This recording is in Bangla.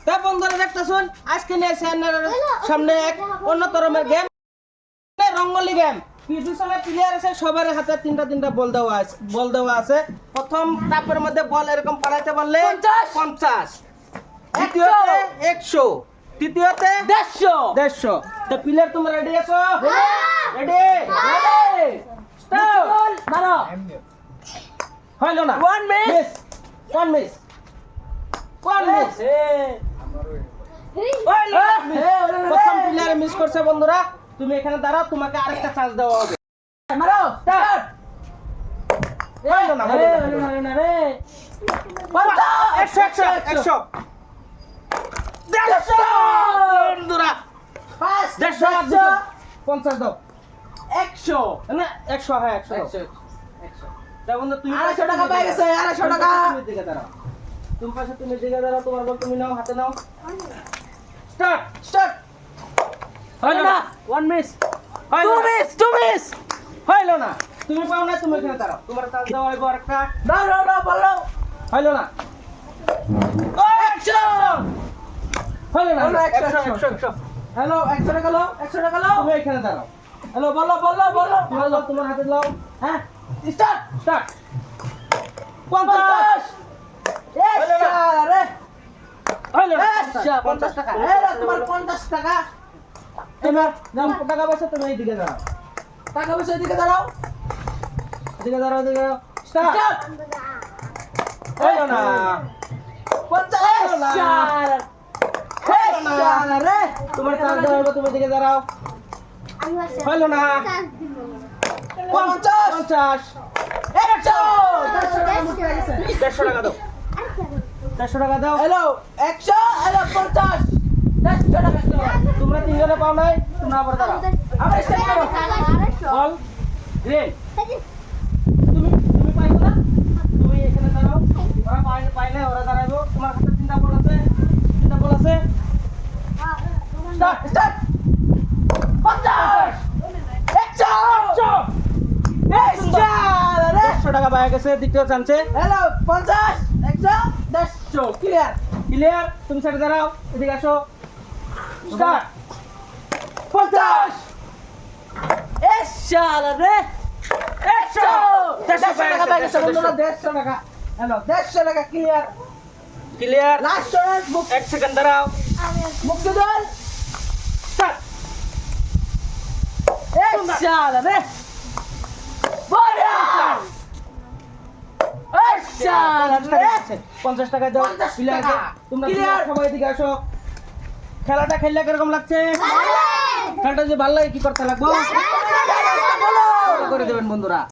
তা বন্ধুরা দেখতেছুন আজকে নিয়ে এসে সামনে এক অন্যতম গেম, রঙ্গলি গেম। পিছনে প্লেয়ার আছে, সবার হাতে তিনটা বল দেওয়া আছে। প্রথম টাপের মধ্যে বল এরকম পালাইতে পারলে 50, দ্বিতীয়তে 100, তৃতীয়তে 150। তো প্লেয়ার তোমরা রেডি আছো? Ready start. মারো। হইলো না, 1 মিস। প্রথম প্লেয়ার মিস করছে। বন্ধুরা তুমি এখানে দাঁড়াও, তোমাকে আরেকটা চান্স দেওয়া হবে। মারো স্টার্ট। হইলো না রে। 100 বন্ধুরা 50 দাও। 100 না 100, হ্যাঁ 100। দাও বন্ধু, তুমি 250 টাকা পেয়ে গেছে। 250 টাকা। তুমি দিকে দাঁড়াও, তুমি দিকে দাঁড়াও, তোমার বল তুমি নাও, হাতে নাও। স্টার্ট। হইলো না, 1 মিস। 2 মিস। হইলো না, তুমি পাও না, তুমি এখানে দাঁড়াও, তোমার চান্স দাও হইবো আরেকটা। দাও বলো। হইলো না। 100 হইলো না। 100 হ্যালো 100 টাকা নাও, 100 টাকা নাও, তুমি এখানে দাঁড়াও। হ্যালো বলো। তোমার হাতে নাও। হ্যাঁ স্টার্ট। 50। আরে হইলো না। 50 টাকা। তোমার 50 টাকা। এবার নাম টাকা পয়সা, তুমি এইদিকে দাঁড়াও। টাকা পয়সা এদিকে দাঁড়াও। স্টার্ট। হইলো না। 50 রে। তোমার চান্স দেওয়া হবে, তুমি এদিকে দাঁড়াও। হইলো না। 50 100 150 টাকা দাও। 100 টাকা দাও। হ্যালো 100, হ্যালো 50 100 টাকা। তোমরা তিনজনে পাও নাই, তোমরা আবার দাঁড়াও। আবার স্টার্ট করো। বল গ্রিন। তুমি পাইছো না, তুমি এখানে দাঁড়াও। ওরা পাইলে ওরা দাঁড়াইবো। তোমার হাতে তিনটা বল আছে। স্টার্ট। 50 100 100 টাকা পাওয়া গেছে দ্বিতীয় চান্সে। Hello 50 100 150 clear. তুমি সাইডে দাঁড়াও, এদিকে আসো। স্টার্ট। 50 রে 100 টাকা পাওয়া গেছে বন্ধুরা। 150 টাকা। হ্যালো 150 টাকা ক্লিয়ার। Last chance. মুখ 1 সেকেন্ড দাঁড়াও। মুখ দেন। স্টার্ট। রে 50 টাকা দাও। তোমরা সবাই এদিকে আসো। খেলাটা খেললে কিরকম লাগছে? খেলাটা যে ভালো লাগে কি করতে লাগবো করে দেবেন বন্ধুরা।